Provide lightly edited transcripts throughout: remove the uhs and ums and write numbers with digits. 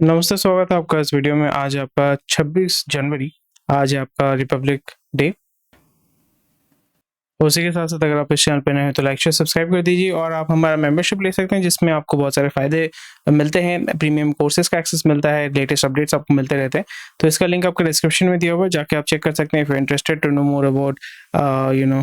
नमस्ते, स्वागत है आपका इस वीडियो में। आज है आपका 26 जनवरी, आज है आपका रिपब्लिक डे। उसी के साथ-साथ अगर आप इस चैनल पे नए हैं तो लाइक, शेयर, सब्सक्राइब कर दीजिए और आप हमारा मेंबरशिप ले सकते हैं जिसमें आपको बहुत सारे फ़ायदे मिलते हैं। प्रीमियम कोर्सेज़ का एक्सेस मिलता है, लेटेस्ट अपडेट्स आपको मिलते रहते हैं। तो इसका लिंक आपको डिस्क्रिप्शन में दिया हुआ है, जाके आप चेक कर सकते हैं if you are interested to know more about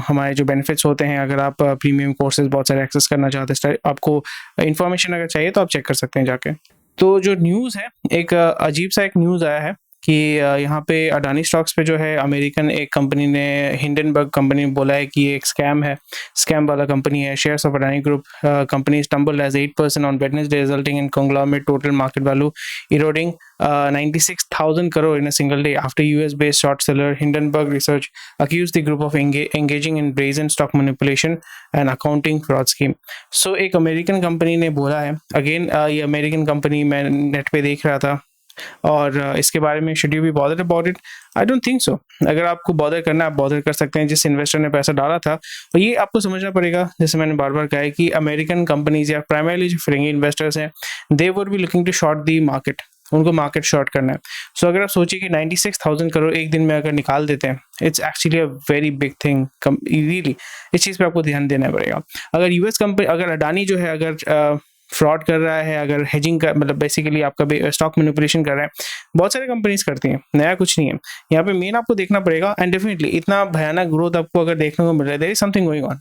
हमारे जो बेनिफिट्स होते हैं। अगर आप प्रीमियम कोर्सेज़ बहुत सारे एक्सेस करना चाहते हैं, आपको इन्फॉर्मेशन अगर चाहिए तो आप चेक कर सकते हैं जाके। तो जो न्यूज़ है, एक अजीब सा एक न्यूज़ आया है कि यहाँ पे अडानी स्टॉक्स पे जो है अमेरिकन एक कंपनी ने, हिंडनबर्ग कंपनी ने बोला है कि ये एक स्कैम है, स्कैम वाला कंपनी है। Shares of Adani group company stumbled as 8% on Wednesday, resulting in conglomerate total market value eroding 96,000 crore in a single day after US-based short seller Hindenburg Research accused the group of engaging in brazen stock manipulation and accounting fraud scheme. So एक American company ने बोला है, again ये American company मैं net पे देख रहा था और इसके बारे में should you be bothered about it? I don't think so. अगर आपको बॉदर करना है आप बॉदर कर सकते हैं। जिस इन्वेस्टर ने पैसा डाला था, और ये आपको समझना पड़ेगा, जैसे मैंने बार बार कहा है कि अमेरिकन कंपनीज या प्राइमरली जो फिरंगी इन्वेस्टर्स हैं, they would be looking to short the market. उनको मार्केट शॉर्ट करना है। सो अगर आप सोचिए कि 96,000 करोड़ एक दिन में अगर निकाल देते हैं, it's actually a very big thing. Really इस चीज़ पे आपको ध्यान देना पड़ेगा। अगर यूएस कंपनी, अगर अडानी जो है, अगर फ्रॉड कर रहा है, अगर हेजिंग का मतलब बेसिकली आपका स्टॉक मैनिपुलेशन कर रहा है, बहुत सारे कंपनीज करती हैं, नया कुछ नहीं है। यहाँ पे मेन आपको देखना पड़ेगा, एंड डेफिनेटली इतना भयानक ग्रोथ आपको अगर देखने को मिल रहा है, there is something going on.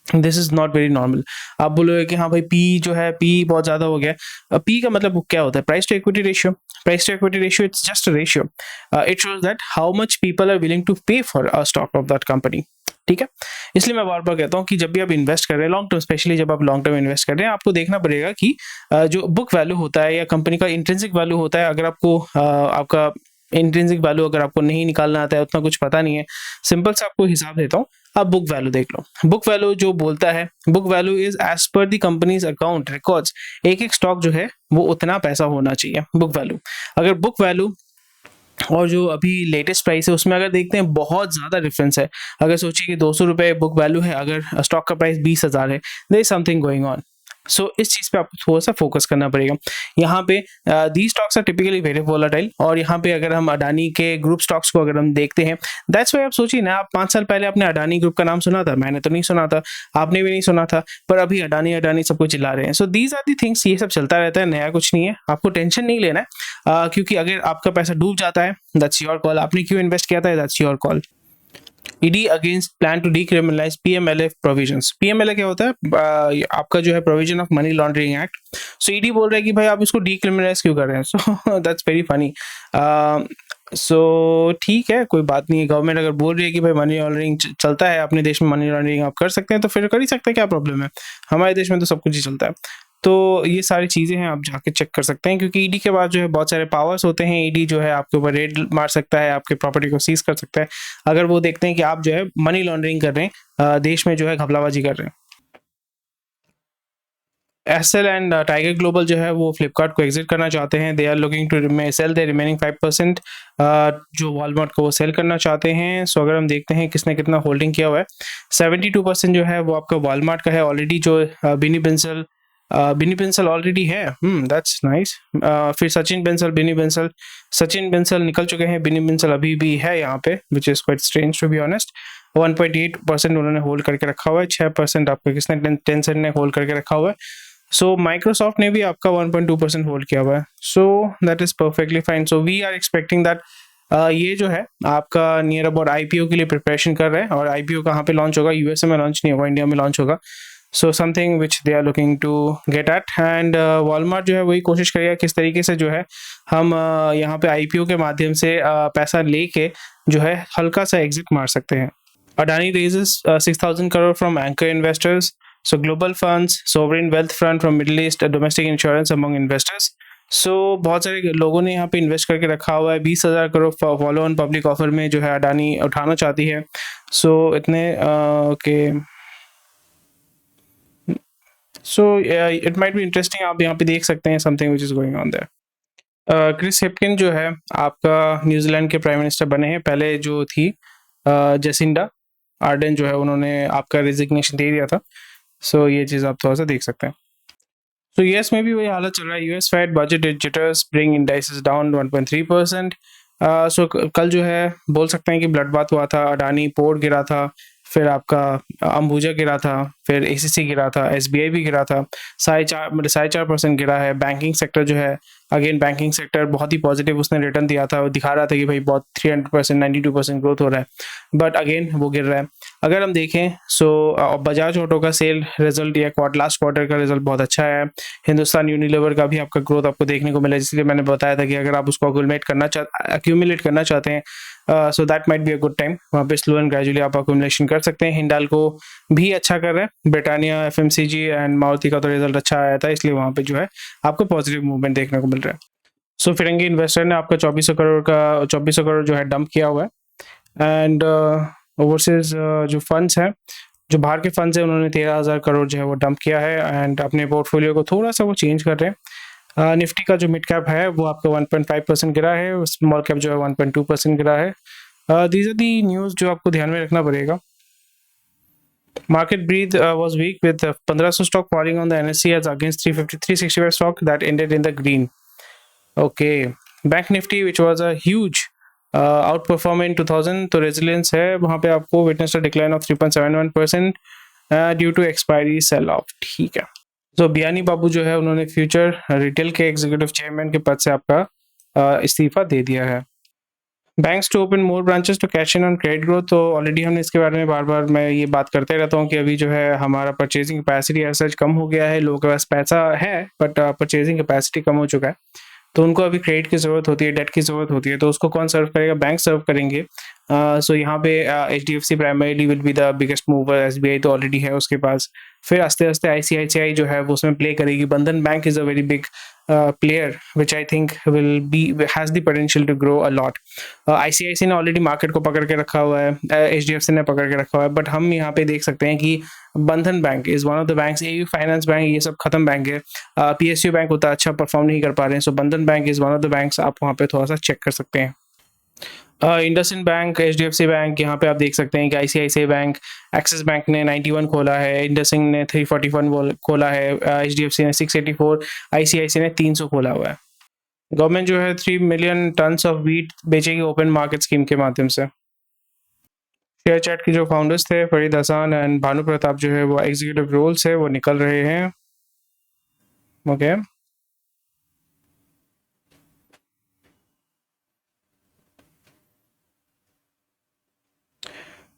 This is not very normal. आप बोलोगे कि हाँ भाई पी जो है, पी बहुत ज्यादा हो गया। पी का मतलब क्या होता है? Price to equity ratio. Price to equity ratio it's just a ratio. It shows that how much people are willing to pay for a stock of that company. ठीक है, इसलिए मैं बार बार कहता हूँ कि जब भी आप इन्वेस्ट कर रहे हैं लॉन्ग टर्म, स्पेशली जब आप लॉन्ग टर्म इन्वेस्ट कर रहे हैं, आपको देखना पड़ेगा कि जो बुक वैल्यू होता है या कंपनी का इंट्रिंसिक वैल्यू होता है, अगर आपको आपका इंट्रिंसिक वैल्यू अगर आपको नहीं निकालना आता है, उतना कुछ पता नहीं है, सिंपल से आपको हिसाब देता हूँ, आप बुक वैल्यू देख लो। बुक वैल्यू जो बोलता है, book value is as per the company's account records. एक एक स्टॉक जो है वो उतना पैसा होना चाहिए, बुक वैल्यू। अगर बुक वैल्यू और जो अभी लेटेस्ट प्राइस है उसमें अगर देखते हैं, बहुत ज़्यादा डिफरेंस है। अगर सोचिए कि 200 रुपये बुक वैल्यू है, अगर स्टॉक का प्राइस 20,000 है, there is something going on. So इस चीज़ पे आपको थोड़ा सा फोकस करना पड़ेगा। यहाँ पे the stocks are typically very volatile, और यहाँ पे अगर हम अडानी के ग्रुप स्टॉक्स को अगर हम देखते हैं, दैट्स वाई आप सोचिए ना, आप 5 साल पहले आपने अडानी ग्रुप का नाम सुना था? मैंने तो नहीं सुना था, आपने भी नहीं सुना था, पर अभी अडानी अडानी सबको चिल्ला रहे हैं। So these are the things, ये सब चलता रहता है, नया कुछ नहीं है, आपको टेंशन नहीं लेना है। क्योंकि अगर आपका पैसा डूब जाता है, दैट्स योर कॉल। आपने क्यों इन्वेस्ट किया था, that's your call. ED against plan to decriminalise PMLA provisions. PMLA क्या होता है? आपका जो है provision of money laundering act. So ED बोल रहा है कि भाई आप इसको डीक्रिमिनलाइज क्यों कर रहे हैं? So that's very funny. So ठीक है, कोई बात नहीं है। गवर्नमेंट अगर बोल रही है कि भाई मनी लॉन्ड्रिंग चलता है अपने देश में, मनी लॉन्ड्रिंग आप कर सकते हैं, तो फिर कर ही सकते हैं, क्या प्रॉब्लम है? हमारे देश में तो सब कुछ ही चलता है। तो ये सारी चीज़ें हैं, आप जाके चेक कर सकते हैं, क्योंकि ईडी के बाद जो है बहुत सारे पावर्स होते हैं। ईडी जो है आपके ऊपर रेड मार सकता है, आपके प्रॉपर्टी को सीज कर सकता है, अगर वो देखते हैं कि आप जो है मनी लॉन्ड्रिंग कर रहे हैं, देश में जो है घपलाबाजी कर रहे हैं। एसएल एंड टाइगर ग्लोबल जो है वो फ्लिपकार्ट को एग्जिट करना चाहते हैं। They are looking to sell the remaining 5%, जो वॉलमार्ट को वो सेल करना चाहते हैं। सो अगर हम देखते हैं किसने कितना होल्डिंग किया हुआ है, 72% जो है वो आपका वॉलमार्ट का है ऑलरेडी। जो बिनी बंसल ऑलरेडी है, दैट्स नाइस। फिर सचिन बंसल निकल चुके हैं, बिनी बंसल अभी भी है यहाँ पे, which is quite strange to be honest. 1.8% उन्होंने होल्ड करके रखा हुआ है, 6% आपका किसने, टेंसेंट ने होल्ड करके रखा हुआ है। सो माइक्रोसॉफ्ट ने भी आपका 1.2% होल्ड किया हुआ है। So that is perfectly fine. So we are expecting that ये जो है आपका नियर अबाउट आईपीओ के लिए प्रिपरेशन कर रहे हैं, और आईपीओ कहाँ पे लॉन्च होगा? यूएसए में लॉन्च नहीं होगा, इंडिया में लॉन्च होगा। So something which they are looking to get at. And Walmart जो है वही कोशिश करेगा किस तरीके से जो है हम यहाँ पे आईपीओ के माध्यम से पैसा लेके जो है हल्का सा एग्जिट मार सकते हैं। Adani raises 6,000 crore from anchor investors. So global funds, sovereign wealth fund from Middle East, domestic insurance among investors. So बहुत सारे लोगों ने यहाँ पे इन्वेस्ट करके रखा हुआ है। 20,000 crore follow on public offer में जो है अडानी उठाना चाहती है। सो इतने okay, so it might be interesting. आप यहाँ पे देख सकते हैं something which is going on there. Chris Hipkin जो है आपका न्यूजीलैंड के प्राइम मिनिस्टर बने हैं। पहले जो थी जेसिंडा आर्डन जो है, उन्होंने आपका रेजिग्नेशन दे दिया था। सो ये चीज़ आप थोड़ा सा देख सकते हैं। तो यूएस में भी वही हालत चल रहा है। US Fed budget jitters bring indices down 1.3%। सो कल जो है बोल सकते हैं कि ब्लडबाथ हुआ था। अडानी पोर्ट गिरा था, फिर आपका अंबुजा गिरा था, फिर एसीसी गिरा था, एसबीआई भी गिरा था। 4.5% गिरा है। बैंकिंग सेक्टर जो है, अगेन बैंकिंग सेक्टर बहुत ही पॉजिटिव उसने रिटर्न दिया था, वो दिखा रहा था कि भाई बहुत 300%, 92% ग्रोथ हो रहा है, बट अगेन वो गिर रहा है। अगर हम देखें सो बजाज ऑटो का सेल रिजल्ट या लास्ट क्वार्टर का रिजल्ट बहुत अच्छा है। हिंदुस्तान यूनिलीवर का भी आपका ग्रोथ आपको देखने को मिला, जिसलिए मैंने बताया था कि अगर आप उसको अक्यूमुलेट करना चाहते हैं so that might be a good time. वहाँ पे स्लो एंड ग्रेजुअली आप अक्यूमुलेशन कर सकते हैं। हिंडाल्को भी अच्छा कर रहा है। ब्रिटानिया, एफएमसीजी एंड मारुति का तो रिजल्ट अच्छा आया था, इसलिए वहाँ पे जो है आपको पॉजिटिव मूवमेंट देखने को मिल रहा है। सो फिरंगी इन्वेस्टर ने आपका 2400 करोड़ जो है डंप किया हुआ है। एंड ओवरसीज जो फंड्स हैं, जो बाहर के फंड्स हैं, उन्होंने 13,000 करोड़ जो है वो डंप किया है एंड अपने पोर्टफोलियो को थोड़ा सा वो चेंज कर रहे हैं। निफ्टी का जो मिड कैप है वो आपका 1.5% गिरा है, स्मॉल कैप जो है 1.2% गिरा है। दीज आर दी न्यूज़ जो आपको ध्यान में रखना पड़ेगा। Market breathe was weak with 1500 stock falling on the NSE as against 365 stock that ended in the green. Okay, Bank Nifty which was a huge outperform in 2000, तो resilience है वहाँ पे आपको witnessed a decline of 3.71% due to expiry sell off। ठीक है। तो बियानी बाबू जो है उन्होंने फ्यूचर रिटेल के एग्जीक्यूटिव चेयरमैन के पद से आपका इस्तीफा दे दिया है। Banks to open more branches to cash in on credit growth, तो ऑलरेडी हमने इसके बारे में बार बार मैं ये बात करते रहता हूँ कि अभी जो है हमारा परचेजिंग कैपेसिटी एज सच कम हो गया है। लोगों के पास पैसा है बट परचेजिंग कैपेसिटी कम हो चुका है, तो उनको अभी क्रेडिट की ज़रूरत होती है, डेट की ज़रूरत होती है, तो उसको कौन सर्व करेगा? बैंक सर्व करेंगे। सो यहाँ पे HDFC primarily will be the biggest mover. SBI तो ऑलरेडी है उसके पास, फिर आस्ते आस्ते ICICI जो है वो उसमें प्ले करेगी। Bandhan bank is a very big player which I think will be has the potential to grow a lot. ICICI ने ऑलरेडी मार्केट को पकड़ के रखा हुआ है, HDFC ने पकड़ के रखा हुआ है, बट हम यहाँ पे देख सकते हैं कि बंधन bank is one of the banks. AU finance bank ये सब खत्म बैंक है। PSU बैंक उतना अच्छा परफॉर्म नहीं कर पा रहे हैं, सो बंधन bank is one of the banks, आप वहाँ पे थोड़ा सा चेक कर सकते हैं। इंडसइंड बैंक, HDFC बैंक, यहाँ पे आप देख सकते हैं कि ICICI बैंक, एक्सिस बैंक ने 91 खोला है, इंडसइंड ने 341 खोला है, HDFC ने 684, ICICI ने 300 खोला हुआ है। गवर्नमेंट जो है 3 मिलियन टन्स ऑफ व्हीट बेचेगी ओपन मार्केट स्कीम के माध्यम से। शेयर चैट के जो फाउंडर्स थे फरीद हसन एंड भानु प्रताप जो है वो एग्जीक्यूटिव रोल से वो निकल रहे हैं। ओके,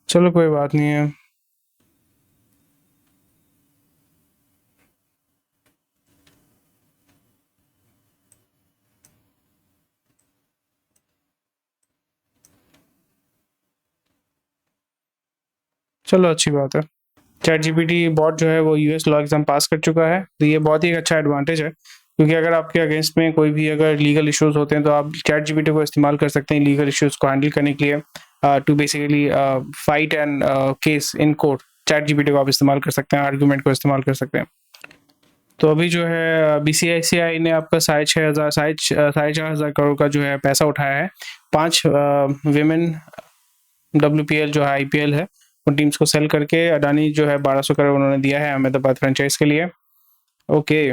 चलो कोई बात नहीं है। चलो अच्छी बात है। चैट जीपीटी बॉट जो है वो यूएस लॉ एग्जाम पास कर चुका है, तो ये बहुत ही अच्छा एडवांटेज है, क्योंकि अगर आपके अगेंस्ट में कोई भी अगर लीगल इश्यूज होते हैं तो आप चैट जीपीटी को इस्तेमाल कर सकते हैं लीगल इश्यूज को हैंडल करने के लिए। To basically fight and case in court, ChatGPT को आप इस्तेमाल कर सकते हैं, आर्गूमेंट को इस्तेमाल कर सकते हैं। तो अभी जो है BCICI ने आपका 4,500 करोड़ का जो है पैसा उठाया है। 5 विमेन WPL जो है IPL है उन टीम्स को सेल करके। अडानी जो है 1200 करोड़ उन्होंने दिया है अहमदाबाद फ्रेंचाइज के लिए। ओके,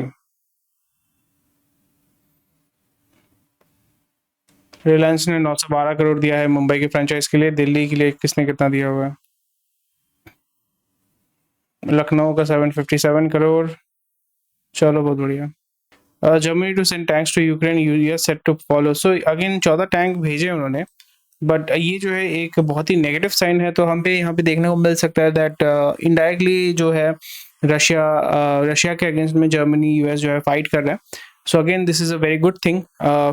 रिलायंस ने 912 करोड़ दिया है मुंबई की फ्रेंचाइज के लिए। दिल्ली के लिए किसने कितना दिया हुआ है? लखनऊ का 757 करोड़। चलो बहुत बढ़िया। Germany to send tanks to Ukraine, US set to follow. So again 14 tank भेजे उन्होंने, बट ये जो है एक बहुत ही नेगेटिव साइन है। तो हम पे यहाँ पे देखने को मिल सकता है दैट इनडायरेक्टली जो है रशिया के अगेंस्ट में जर्मनी US जो है फाइट कर रहा है। So again this is a very good thing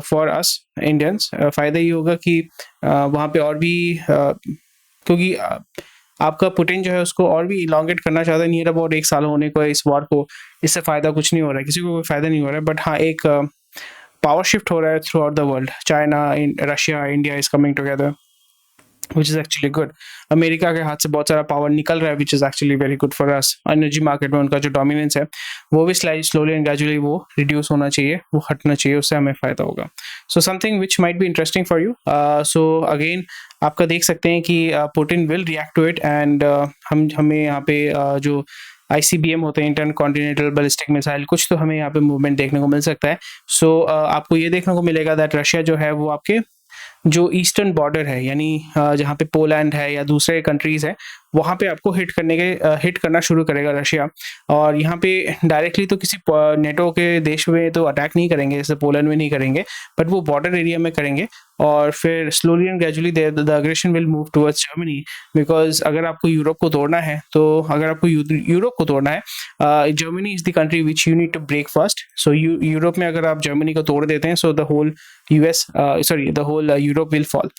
for us Indians. फ़ायदा ये होगा कि वहाँ पे और भी क्योंकि आपका पुतिन जो है उसको और भी इलांगेट करना चाहता है। नियर अबाउट 1 साल होने को इस वॉर को, इससे फ़ायदा कुछ नहीं हो रहा है, किसी को कोई फ़ायदा नहीं हो रहा है, बट हाँ एक पावर शिफ्ट हो रहा है through out the world. China, Russia, India is coming together which is actually good. America के हाथ से बहुत सारा पावर निकल रहा है which is actually very good for us. Energy market में उनका जो डोमिनेंस है वो भी स्लोली एंड ग्रेजुअली वो रिड्यूस होना चाहिए, वो हटना चाहिए, उससे हमें फ़ायदा होगा। So something which might be interesting for you. So again आपका देख सकते हैं कि Putin will react to it and हमें यहाँ पे जो ICBM होते हैं, इंटर कॉन्टिनेंटल बैलिस्टिक मिसाइल, कुछ तो हमें यहाँ पे मूवमेंट देखने को मिल सकता है। सो आपको ये देखने को मिलेगा दैट रशिया जो है वो आपके जो ईस्टर्न बॉर्डर है, यानी जहाँ पे पोलैंड है या दूसरे कंट्रीज़ है, वहाँ पे आपको हिट करना शुरू करेगा रशिया। और यहाँ पे डायरेक्टली तो किसी नेटो के देश में तो अटैक नहीं करेंगे, जैसे पोलैंड में नहीं करेंगे, बट वो बॉर्डर एरिया में करेंगे। और फिर slowly and gradually the aggression will move towards Germany, because अगर आपको यूरोप को तोड़ना है, तो अगर आपको यूरोप को तोड़ना है, Germany is the country which you need to break first. So Europe में अगर आप जर्मनी को तोड़ देते हैं, so the whole the whole Europe will fall.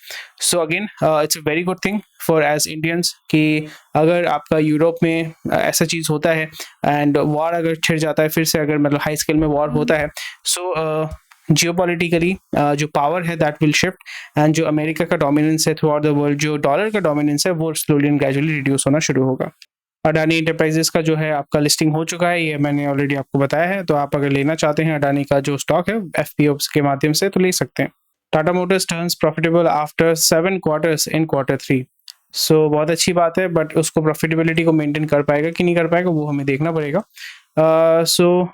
So again it's a very good thing for as Indians कि अगर आपका यूरोप में ऐसा चीज़ होता है एंड वॉर अगर छिड़ जाता है, फिर से अगर मतलब हाई स्केल में वॉर होता है, सो जियोपॉलिटिकली जो पावर है दैट विल शिफ्ट, एंड जो अमेरिका का डोमिनेंस है थ्रू आउट द वर्ल्ड, जो डॉलर का डोमिनेंस है, वो स्लोली एंड ग्रेजुअली रिड्यूस होना शुरू होगा। अडानी इंटरप्राइजेस का जो है आपका लिस्टिंग हो चुका है, ये मैंने ऑलरेडी आपको बताया है। तो आप अगर लेना चाहते हैं अडानी का जो स्टॉक है FPO के माध्यम से, तो ले सकते हैं। Tata motors turns profitable after 7 quarters in Q3। So बहुत अच्छी बात है, बट उसको प्रॉफिटेबिलिटी को मेंटेन कर पाएगा कि नहीं कर पाएगा, वो हमें देखना पड़ेगा। सो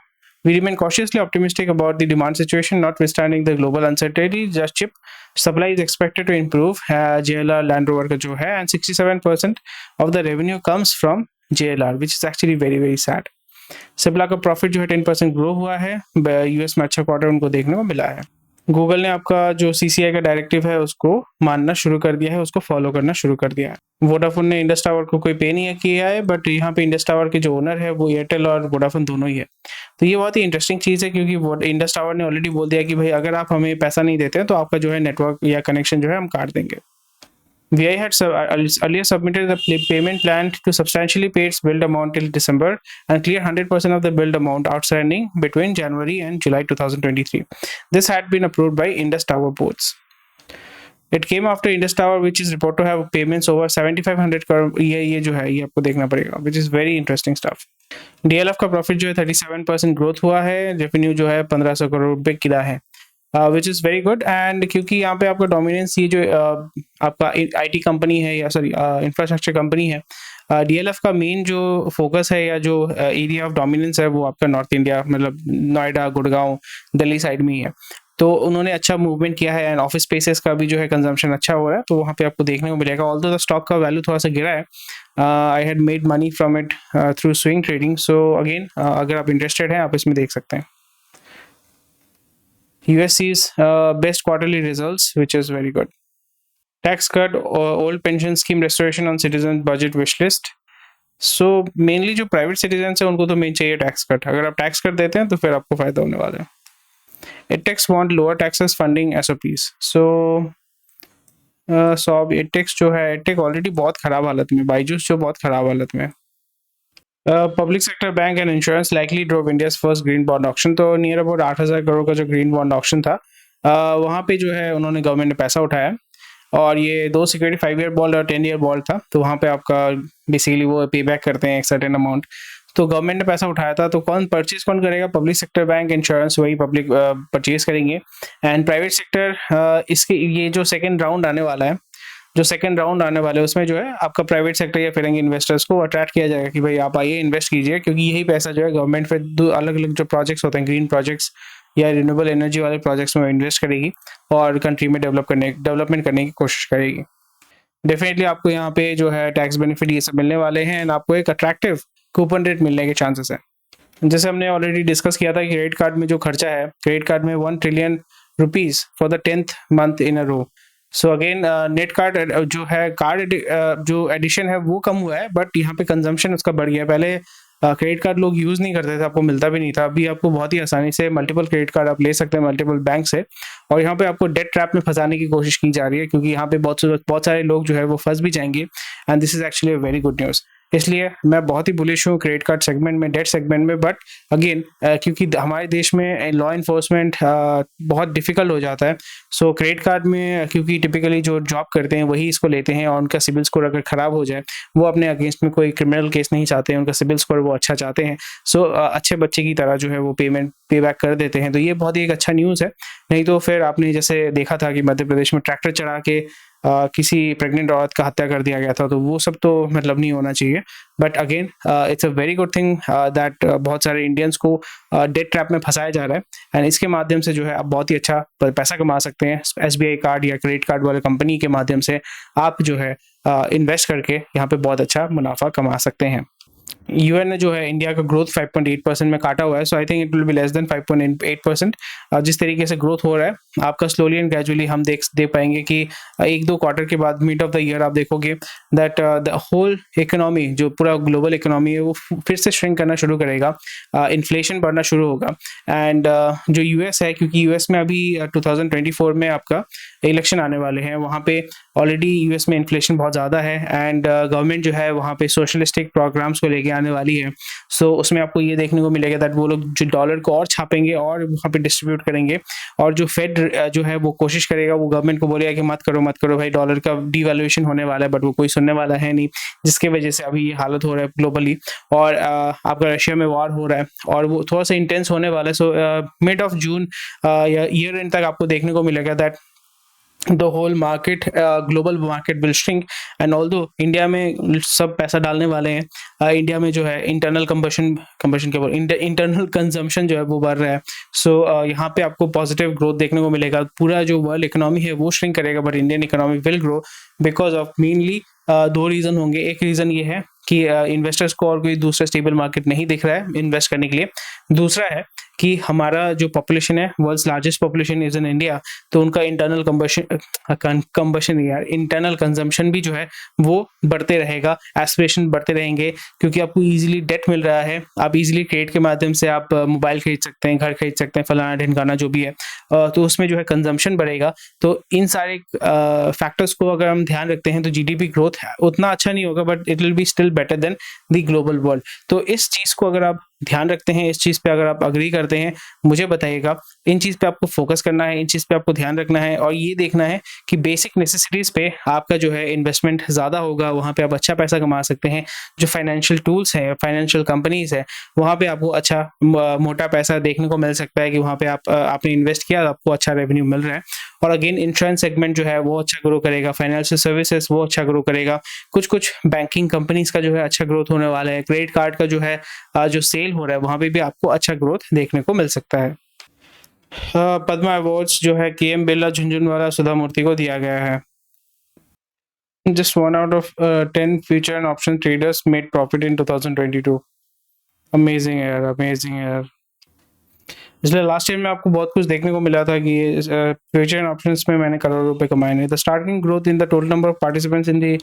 we remain cautiously optimistic about the demand situation, notwithstanding the global uncertainty. Just chip supply is expected to improve. JLR Land Rover का जो है, and 67% of the revenue comes from JLR, which is actually very very sad. Cipla का profit जो है 10% grow हुआ है, US में अच्छा क्वार्टर उनको देखने को मिला है। गूगल ने आपका जो CCI का डायरेक्टिव है उसको मानना शुरू कर दिया है, उसको फॉलो करना शुरू कर दिया है। वोडाफोन ने इंडस टावर को कोई पे नहीं किया है, बट यहाँ पे इंडस टावर के जो ओनर है वो एयरटेल और वोडाफोन दोनों ही है। तो ये बहुत ही इंटरेस्टिंग चीज़ है, क्योंकि इंडस टावर ने ऑलरेडी बोल दिया कि भाई अगर आप हमें पैसा नहीं देते हैं तो आपका जो है नेटवर्क या कनेक्शन जो है हम काट देंगे। VI had earlier submitted the payment plan to substantially pay its billed amount till December and clear 100% of the billed amount outstanding between January and July 2023. This had been approved by Indus Tower boards. It came after Indus Tower, which is reported to have payments over 7,500 crore। ये जो है ये आपको देखना पड़ेगा, which is very interesting stuff. DLF का profit जो है 37% ग्रोथ हुआ है, रेवेन्यू जो है 1500 करोड़ रुपए किया है, which is very good. And क्योंकि यहाँ पे आपका डोमिनेंस ये जो आपका IT कंपनी है, या सॉरी इंफ्रास्ट्रक्चर कंपनी है, DLF का मेन जो फोकस है या जो एरिया ऑफ डोमिनेंस है वो आपका नॉर्थ इंडिया, मतलब नोएडा, गुड़गांव, दिल्ली साइड में ही है। तो उन्होंने अच्छा मूवमेंट किया है, एंड ऑफिस स्पेसेस का भी जो है कंजम्पशन अच्छा हुआ है, तो वहाँ पे आपको देखने को मिलेगा। ऑल्दो द स्टॉक का वैल्यू थोड़ा सा गिरा है, I had made money from it through swing trading. So again अगर आप इंटरेस्टेड हैं आप इसमें देख सकते हैं। USC's best quarterly results, which is very good. Tax cut, old pension scheme restoration on citizen budget wish list. So mainly जो private citizens है उनको तो मेन चाहिए टैक्स कट। अगर आप टैक्स कट देते हैं तो फिर आपको फायदा होने वाला है। EdTechs want lower taxes funding SOPs. So अब EdTechs जो है, EdTech ऑलरेडी बहुत खराब हालत में, बाइजूस जो बहुत खराब हालत में। Public sector bank and insurance likely drove India's first green bond auction. तो नियर अबाउट 8,000 करोड़ का जो ग्रीन बॉन्ड ऑक्शन था, वहाँ पे जो है उन्होंने गवर्नमेंट ने पैसा उठाया, और ये 2 सिक्योरिटी 5 ईयर बॉन्ड और 10 ईयर बॉन्ड था। तो वहाँ पे आपका बेसिकली वो पे बैक करते हैं एक सर्टेन अमाउंट। तो गवर्नमेंट ने पैसा उठाया था, तो कौन करेगा? पब्लिक सेक्टर बैंक, इंश्योरेंस, वही पब्लिक परचेज करेंगे। एंड प्राइवेट सेक्टर इसके ये जो सेकेंड राउंड आने वाला है, उसमें जो है आपका प्राइवेट सेक्टर या फिरेंगे इन्वेस्टर्स को अट्रैक्ट किया जाएगा कि भाई आप आइए इन्वेस्ट कीजिए, क्योंकि यही पैसा जो है गवर्नमेंट फिर 2 अलग अलग जो प्रोजेक्ट्स होते हैं, ग्रीन प्रोजेक्ट्स या रिन्यूएबल एनर्जी वाले प्रोजेक्ट्स में इन्वेस्ट करेगी और कंट्री में डेवलपमेंट करने की कोशिश करेगी। डेफिनेटली आपको यहाँ पे जो है टैक्स बेनिफिट ये सब मिलने वाले हैं, एंड आपको एक अट्रैक्टिव कूपन रेट मिलने के चांसेस है। जैसे हमने ऑलरेडी डिस्कस किया था कि क्रेडिट कार्ड में जो खर्चा है, क्रेडिट कार्ड में 1 trillion rupees for the 10th month in a row. So again net card जो है, कार्ड जो एडिशन है वो कम हुआ है, बट यहाँ पे कंजम्पशन उसका बढ़ गया। पहले क्रेडिट कार्ड लोग यूज़ नहीं करते थे, आपको मिलता भी नहीं था। अभी आपको बहुत ही आसानी से मल्टीपल क्रेडिट कार्ड आप ले सकते हैं मल्टीपल बैंक से, और यहाँ पे आपको डेट ट्रैप में फंसाने की कोशिश की जा रही है, क्योंकि यहाँ पे बहुत सारे लोग जो है वो फंस भी जाएंगे, and this is actually a very good news. इसलिए मैं बहुत ही बुलिश हूँ क्रेडिट कार्ड सेगमेंट में, डेट सेगमेंट में। बट अगेन क्योंकि हमारे देश में लॉ इन्फोर्समेंट बहुत डिफिकल्ट हो जाता है, सो क्रेडिट कार्ड में क्योंकि टिपिकली जो जॉब करते हैं वही इसको लेते हैं, और उनका सिबिल स्कोर अगर ख़राब हो जाए, वो अपने अगेंस्ट में कोई क्रिमिनल केस नहीं चाहते हैं, उनका सिबिल स्कोर वो अच्छा चाहते हैं। सो अच्छे बच्चे की तरह जो है वो पे बैक कर देते हैं। तो ये बहुत ही एक अच्छा न्यूज़ है। नहीं तो फिर आपने जैसे देखा था कि मध्य प्रदेश में ट्रैक्टर चढ़ा के किसी प्रेग्नेंट औरत का हत्या कर दिया गया था, तो वो सब तो मतलब नहीं होना चाहिए। But again it's a very good thing that बहुत सारे इंडियंस को डेट ट्रैप में फंसाया जा रहा है, एंड इसके माध्यम से जो है आप बहुत ही अच्छा पैसा कमा सकते हैं। एसबीआई कार्ड या क्रेडिट कार्ड वाले कंपनी के माध्यम से आप जो है इन्वेस्ट करके यहाँ पे बहुत अच्छा मुनाफा कमा सकते हैं। यूएन ने जो है इंडिया का ग्रोथ 5.8% में काटा हुआ है, so I think it will be less than 5.8%। जिस तरीके से ग्रोथ हो रहा है आपका स्लोली एंड ग्रेजुअली हम देख पाएंगे कि एक दो क्वार्टर के बाद मिड ऑफ द ईयर आप देखोगे दैट द होल इकोनॉमी, जो पूरा ग्लोबल इकोनॉमी है, वो फिर से श्रिंक करना शुरू करेगा, इन्फ्लेशन बढ़ना शुरू होगा। एंड जो यूएस है, क्योंकि यूएस में अभी 2024 में आपका इलेक्शन आने वाले हैं, वहाँ पे ऑलरेडी यूएस में इन्फ्लेशन बहुत ज़्यादा है, एंड गवर्नमेंट जो है वहाँ पे सोशलिस्टिक प्रोग्राम्स को लेके आने वाली है। सो उसमें आपको ये देखने को मिलेगा दैट वो लोग जो डॉलर को और छापेंगे और वहाँ पे डिस्ट्रीब्यूट करेंगे, और जो फेड जो है वो कोशिश करेगा, वो गवर्नमेंट को बोलेगा कि मत करो भाई, डॉलर का डिवैल्यूएशन होने वाला है, बट वो कोई सुनने वाला है नहीं, जिसके वजह से अभी ये हालत हो रहा है ग्लोबली। और आपका रशिया में वॉर हो रहा है और वो थोड़ा सा इंटेंस होने वाला है। सो मिड ऑफ जून या ईयर एंड तक आपको देखने को मिलेगा that the whole market, global market will shrink, and although India में सब पैसा डालने वाले हैं, इंडिया में जो है इंटरनल कंबशन क्या बोल इंटरनल कंजम्पशन जो है वो बढ़ रहा है। सो यहाँ पे आपको पॉजिटिव ग्रोथ देखने को मिलेगा। पूरा जो वर्ल्ड इकोनॉमी है वो श्रिंक करेगा, but Indian economy will grow because of mainly दो रीज़न होंगे। एक रीज़न ये है कि इन्वेस्टर्स को और कोई दूसरा स्टेबल मार्केट नहीं दिख रहा है इन्वेस्ट करने के लिए। दूसरा है कि हमारा जो पॉपुलेशन है, world's largest population is in India, तो उनका इंटरनल कंबशन यार इंटरनल कंजम्पशन भी जो है वो बढ़ते रहेगा, एस्पिरेशन बढ़ते रहेंगे, क्योंकि आपको इजीली डेट मिल रहा है, आप इजीली क्रेडिट के माध्यम से आप मोबाइल खरीद सकते हैं, घर खरीद सकते हैं, फलाना ढिमकाना जो भी है, तो उसमें जो है कंजम्पशन बढ़ेगा। तो इन सारे फैक्टर्स को अगर हम ध्यान रखते हैं तो जीडीपी ग्रोथ उतना अच्छा नहीं होगा, but it will be still better than the global world. तो इस चीज़ को अगर आप ध्यान रखते हैं, इस चीज़ पे अगर आप अग्री करते हैं, मुझे बताइएगा। इन चीज़ पे आपको फोकस करना है, इन चीज़ पे आपको ध्यान रखना है, और ये देखना है कि बेसिक नेसेसिटीज़ पे आपका जो है इन्वेस्टमेंट ज़्यादा होगा, वहाँ पे आप अच्छा पैसा कमा सकते हैं। जो फाइनेंशियल टूल्स हैं, फाइनेंशियल कंपनीज है, वहाँ पे आपको अच्छा मोटा पैसा देखने को मिल सकता है कि वहाँ पे आपने इन्वेस्ट किया, आपको अच्छा रेवेन्यू मिल रहा है। और अगेन इंश्योरेंस सेगमेंट जो है वो अच्छा ग्रो करेगा, फाइनेंशियल सर्विसेज वो अच्छा ग्रो करेगा, कुछ बैंकिंग कंपनीज का जो है अच्छा ग्रोथ होने वाला है, क्रेडिट कार्ड का जो है जो सेल हो रहा है वहाँ पे भी आपको अच्छा ग्रोथ देखने को मिल सकता है। पद्मा अवार्ड्स जो है केएम बिरला, झुंझुनवाला, सुधा मूर्ति को दिया गया है। Just 1 out of 10 future and option traders made profit in 2022। Amazing है यार, अमेजिंग है यार। इसलिए लास्ट ईयर में आपको बहुत कुछ देखने को मिला था कि फ्यूचर एंड ऑप्शंस में मैंने करोड़ों रुपए कमाए नहीं। The starting growth in the total number of participants in the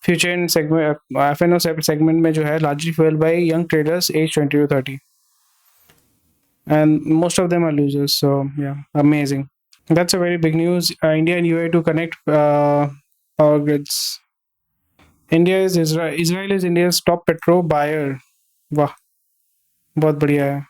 future and segment FNO segment में जो है largely fuelled by young traders as 20 to 30, and most of them are losers. So yeah, amazing. That's a very big news. India and UAE to connect power grids. Israel is India's top petro buyer. वाह, बहुत बढ़िया है।